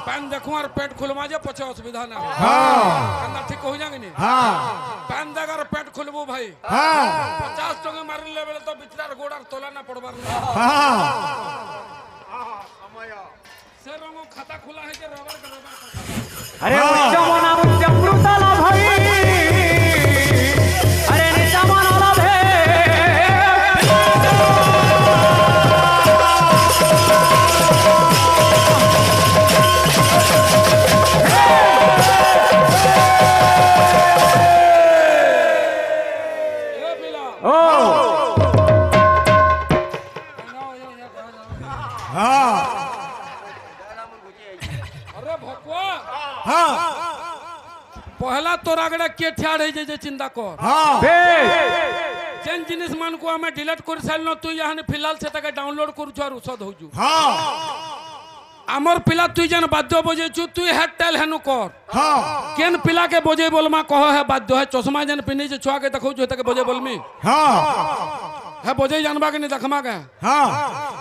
Pan देखो और पेट खुलवा जे पछे असुविधा ना हो कंदा ठीक हो जाएंगे नहीं पैन देगर पेट खुलबो भाई 50 टके मारन लेवल तो बिचरार गोड़ार तोला ना पड़बार से रंगो खाता खुला है के रबर का रबर अरे उच्चमना उच्चमृतला भाई अरे निचमना लभे पहला तोर आगड़े के ठाड़ है जे चिंता कर जेन जिनिस मान को हमें डिलीट कर साइल तू यहाँ फिलहाल से तक डाउनलोड करूछु और औषध होजु आमर पिला तू जन बाद्य बजेछु तू हेड टेल हेनु कर केन पिला के बजे बोलमा कह है बाद्य है चश्मा जन पिनी जे छुआ के देखौ जो तक बजे बोलमी है बजे जानबा के नहीं देखमा के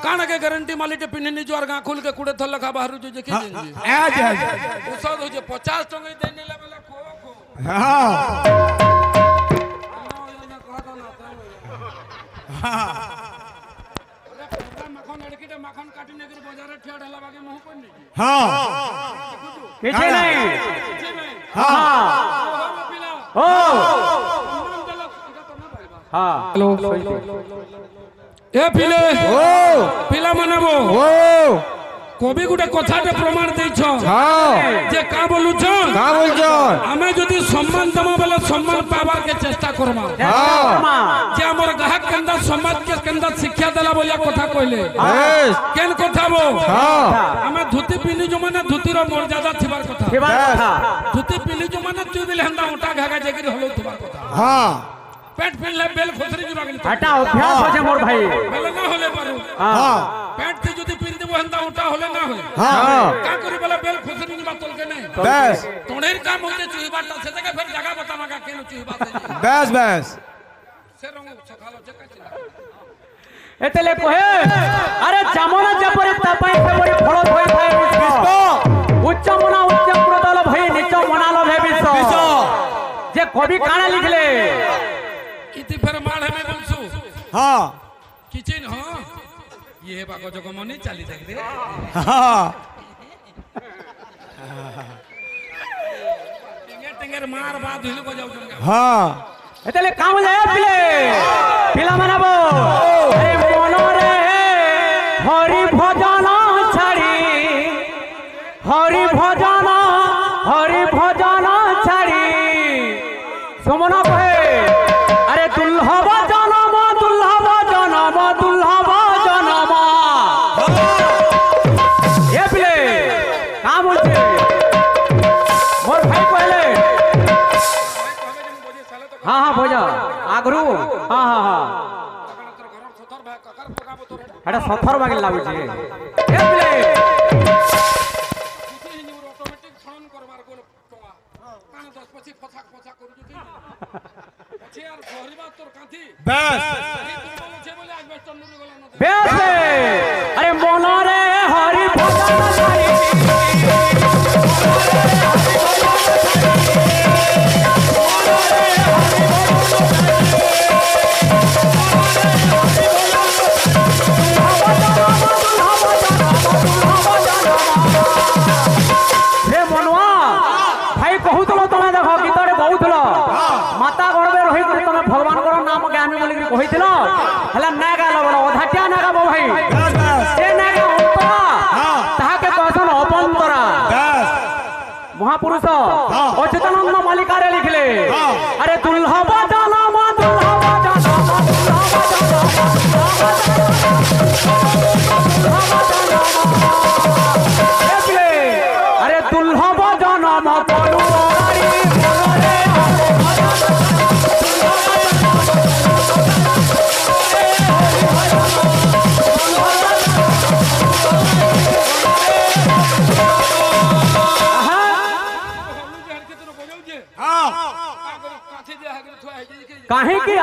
कान के गारंटी मालिटे पिनी जो और गा खुल के कुड़े थल लखा बाहर जो जे के औषध हो जे 50 टके देने लेवल माखन लड़कीटा माखन काटिने के बाजार ठेड़ हला बागे मुंह पर नहीं पीछे नहीं हेलो ए पिले पिला मनाबो कभी गुटे कथाटे प्रमाण देइछो जे का बोलुछो हमें जदी सम्मान दमा बेले सम्मान पावार के चेष्टा करबा जे हमर ग्राहक केंदा समाज के केंदा शिक्षा देला बोलिया कथा कहले केन कथा बो हमें धोती पिनी जो माने धोती रो मर्यादा थिबार कथा धोती पिनी जो माने तू बिले हंदा उठा घागा जेकरी होलो थिबार कथा पेट फिल ले बेल खोसरी जुरा गेल हटा अभ्यास हो जे मोर भाई बेल ना होले पारू पेट ते जदी पिन देबो हंदा उठा होले ना होय का करी बेला बेल खोसरी जुरा तोल के नहीं बस तोड़ेर काम होते चुही बाटा से तक फिर जगह बतामा का केन चुही बात बस से रंग सखालो जका एतले कहे अरे जामना जपरे तपाई फेबरी फळ होय थाए विश्व उच्च मना उच्च प्रदल भई नीच मना लभे विश्व जे कवि काना लिखले इति फिर माढ़े में बोलसु किचन ये बाको जको मनी चाली देख दे टिंगर मार बाद हिल को जाऊ एतले काम जाय पिला मनाबो अरे मन रे हरि भजन छाड़ी सुमन कहे अरे दुल्हब जनम ये पिले का बोलते मोर भाई कहले हाँ भोजा आगरू हाँ एटा सथर बागे लागु छे ए पिले ऑटोमेटिक छन करबार को टोआ कान 10 पछी फछा करू जे पछी यार घरिबा तोर काथी बस छे बोले आज बेस्ट नुरी गला न बस अरे मन रे हरि भजन छाड़ी माता गर्भे रही तुम भगवान को नाम ज्ञानी बोल कही ना गाल बोल अधाटिया ना गाब भाई ए ना गा अंतरा ताके कहसन अपंतरा महापुरुष अच्युतानंद मालिकारे लिखले अरे दुल्हब जनम अरे दुल्हब जनम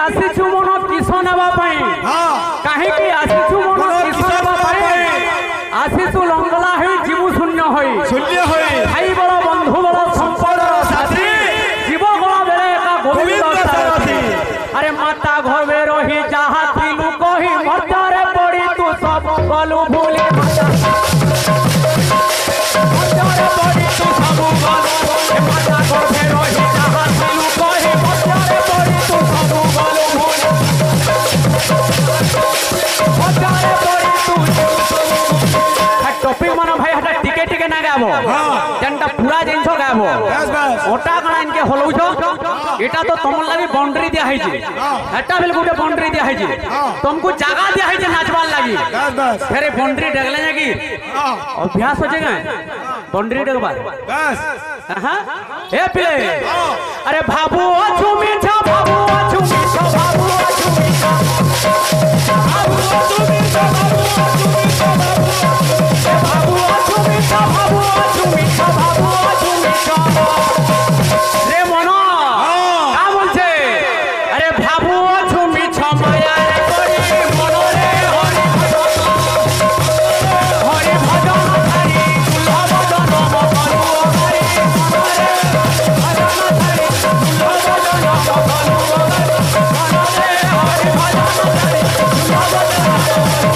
आसीछु मन किस नेबा पई काहेकि आसीछु मन किस नेबा पई आसीछु लंगला होई जीव शून्य होई भाई बड़ बंधु बड़ संपद साथी जीव गला बेले एका गोविंद साथी अरे माता घर में रही जहा थिलु कही मर्दारे पड़ी तू सब गलु भूली मर्दारे पड़ी तू सब गलु माता घर में रही जहा थिलु कही मर्दारे पड़ी तू सब गलु भूली मर्दारे पड़ी तू टॉपिक मानो भाई हटा टिके टिके ना गाबो जेनटा पूरा जिंसो गाबो ओटा कणा इनके होलौछो एटा तो तमन लागि बाउंड्री दिया है जी एटा बेल गुटे बाउंड्री दिया है जी तुमको जगह दिया है जी नाचबार लागि फिर बाउंड्री डगले ना की अभ्यास हो जाएगा बाउंड्री डगबार बस हां ए पिले अरे बाबू अछु मीठा बाबू अछु मीठा बाबू अछु मीठा बाबू अछु मीठा बाबू अछु मीठा बाबू अछु मीठा बाबू अछु मीठा रे मनो का बोलछे अरे बाबू अछु मीठा माया रे कोई मनो रे हरि भजन हरि दुल्हा भजन मकरू हरि मनो रे भजन हरि दुल्हा भजन मकरू मनो रे हरि भजन हरि दुल्हा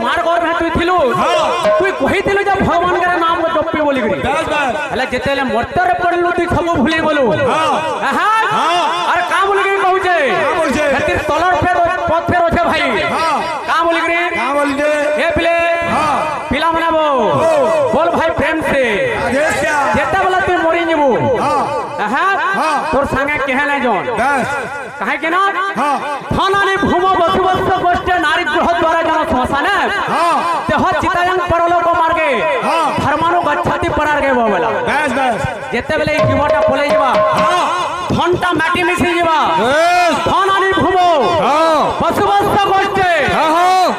मार घर में तुई थिलु तुई कहि थिलु जे भगवान के नाम को जपी बोली करी हले जेतेले मर्तर पड़लु तुई सब भूली बोलु अरे का बोली करी कहूचे खातिर तलर फेर पथ फेर होछे भाई का बोली करी ए पिले पिला मनाबो बोल भाई प्रेम से जेता वाला तू मरि जेबो तोर संगे केहले जोन काहे के ना थानानि भूम बसुवस्त गोष्ठे नारी गृह द्वारा जन श्मशान तेह चितायं परलोक मार्गे धर्मानु गच्छति परार्गे बोला जेते बेले जीवटा पले जीवा घंटा माटी मिसी जीवा थानानि भूम बसुवस्त गोष्ठे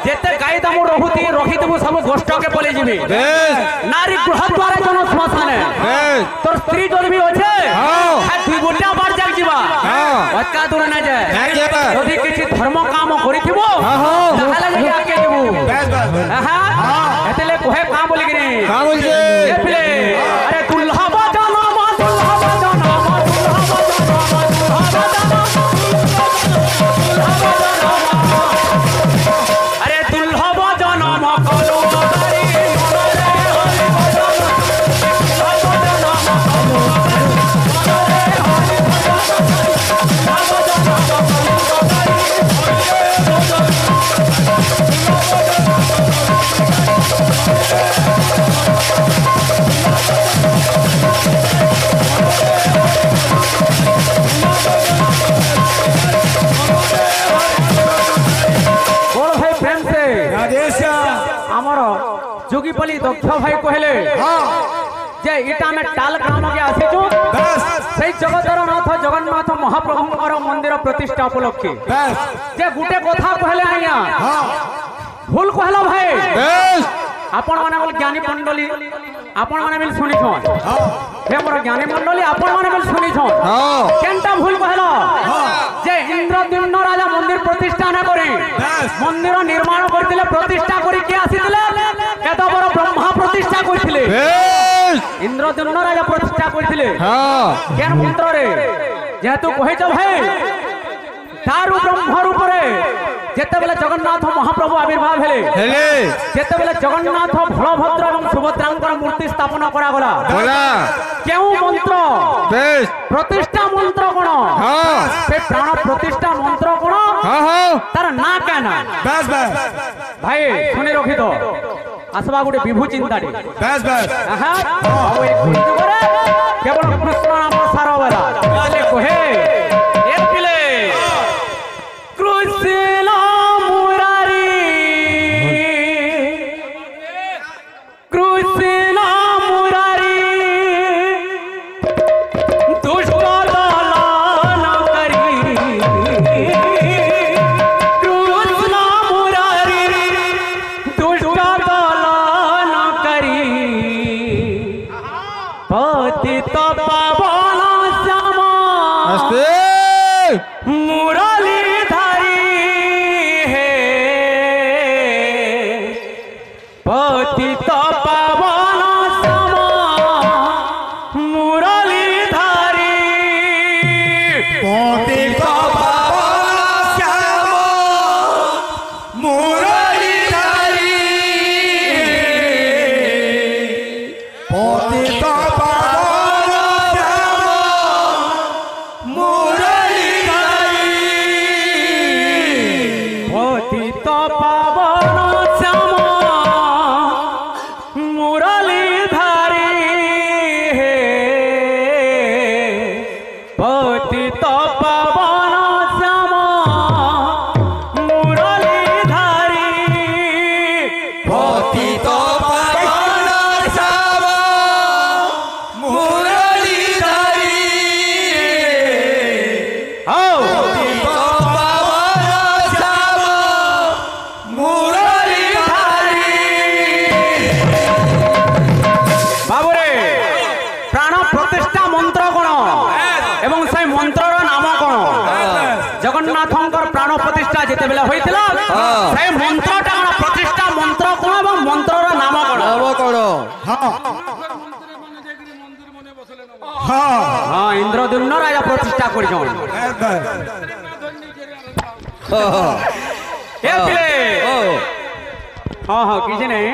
जेते गाय दमु रहुती रखितबु सब गोष्ठ के पले जीवी नारी गृह द्वारा जन श्मशान तोर स्त्री जन भी होछे दुई गोटा बार जाग जीवा अटका दूर ना जाए यदि किसी धर्म काम करिथिबो ताहाले जे आके देबो एतले कोहे का बोली गिरी का बोल जे ए पिले अरे दुल्हा बजाना मा दुल्हा बजाना मा दुल्हा बजाना मा दुल्हा बजाना दुल्हा बजाना अरे दुल्हा बजाना मा कलो हरि हरे हरि बजाना दुल्हा बजाना मा कलो जोगीपली दक्ष भाई कहले जे इटा में टाल ग्राम के आसीचु सही जगतर नाथ जगन्नाथ महाप्रभुंकर मंदिर प्रतिष्ठा उपलक्षे जे गुटे कथा कहले आया भूल कहला भाई आपण माने बोल ज्ञानी मंडली आपण माने बिल सुनी छो हे मोर ज्ञानी मंडली आपण माने बिल सुनी छो केनटा भूल कहला जे इंद्रद्युम्न राजा मंदिर प्रतिष्ठा न करे मंदिर निर्माण करथिले प्रतिष्ठा करी के आसीथिले केत बड़ ब्रह्मा प्रतिष्ठा करथिले इंद्रद्युम्न राजा प्रतिष्ठा करथिले केन मंत्र रे जेतु कहिछ भाई तारु ब्रह्म रूप रे जेते बेले जगन्नाथ महाप्रभु आविर्भाव हेले जेते बेले जगन्नाथ बलभद्र एवं सुभद्रांकर मूर्ति स्थापना करा गला केउ मंत्र प्रतिष्ठा मंत्र कोन से प्राण प्रतिष्ठा मंत्र कोन तार ना केना बस भाई सुनि रखि दो आसबा गुटे विभू चिंताडी बस अब एक करे केवल कृष्ण नाम सारो वाला ले कोहे एक पिले कृष्ण পতিত পাবন শ্যাম মুরলীধারী পতিত পাবন শ্যাম মুরলীধারী পতিত পাবন শ্যাম মুরলীধারী পতিত পাবন শ্যাম মুরলীধারী। বাবুরে প্রাণ প্রতিষ্ঠা মন্ত্র কোণ এবং সেই মন্ত্রর নাম কোণ? জগন্নাথঙ্কর প্রাণ প্রতিষ্ঠা যেতবেলে হয়েছিল সেই মন্ত্রটা কোণ, প্রতিষ্ঠা মন্ত্র কোণ এবং মন্ত্রর নাম কোণ? হ্যাঁ ইন্দ্রদ্যুম্ন রাজা প্রতিষ্ঠা করেছেন। হ্যাঁ হ্যাঁ কিছু নেই।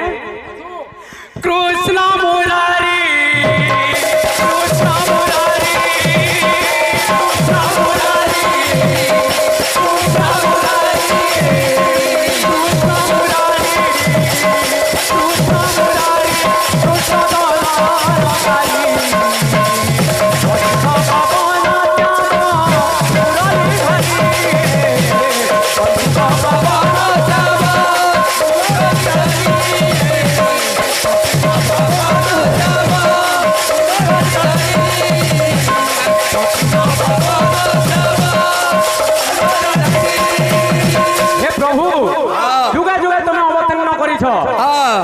কৃষ্ণ মুরারি কৃষ্ণ মুরারি কৃষ্ণ মুরারি কৃষ্ণ মুরারি কৃষ্ণ মুরারি কৃষ্ণ মুরারি কৃষ্ণ মুরারি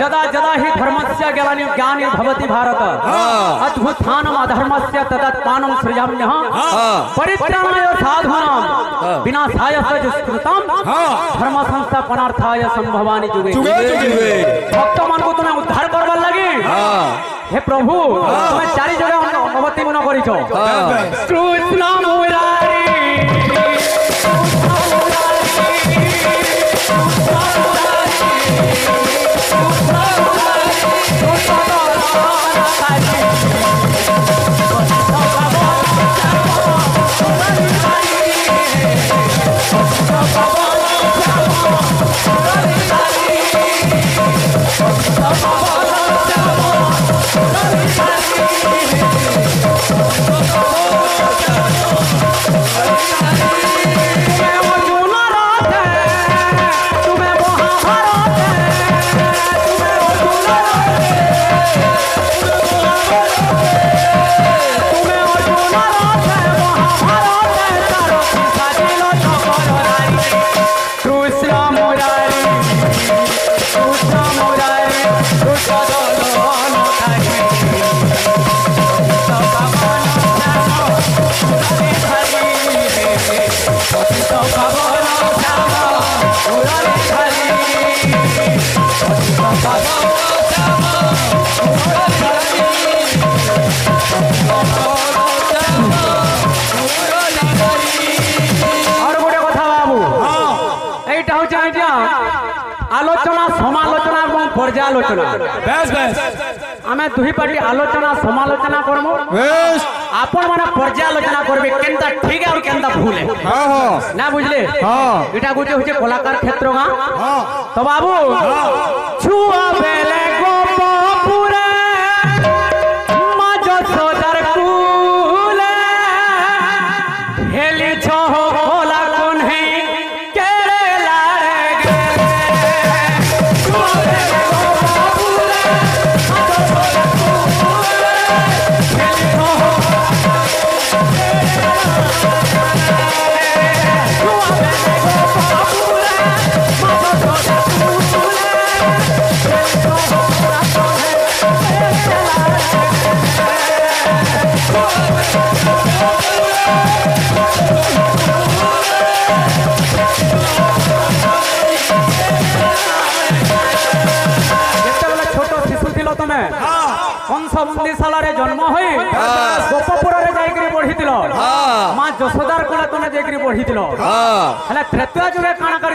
जदा जदा हि धर्मस्य ग्लानिर्भवति भारत अद्भुतानाम् अधर्मस्य तदात्मानं सृजाम्यहं परित्राणाय साधूनां विनाशाय च दुष्कृतां धर्म संस्थापनार्थाय संभवामि जुगे जुगे। भक्त मान को तुम्हें उद्धार करवार लगी हे प्रभु तुम्हें चारि जगह अवतीर्ण करिছো। कृष्ण मुरारी आलोचना समालोचना और पर्यालोचना आमे दुही पार्टी आलोचना समालोचना करमु आपण माने पर्यालोचना करबे केनता ठीक है और केनता भूल है ना बुझले। एटा गुटे होचे कलाकार क्षेत्र गा तो बाबू छुआ बेले गोपपुरे माजो सोदर कुले हेली छो होला कोन है कंसबंदीशाला जन्म हो गोपपुर बढ़ी माँ जशोदार कोला तुम जाकर बढ़ी त्रेतुआ जुगे काण कर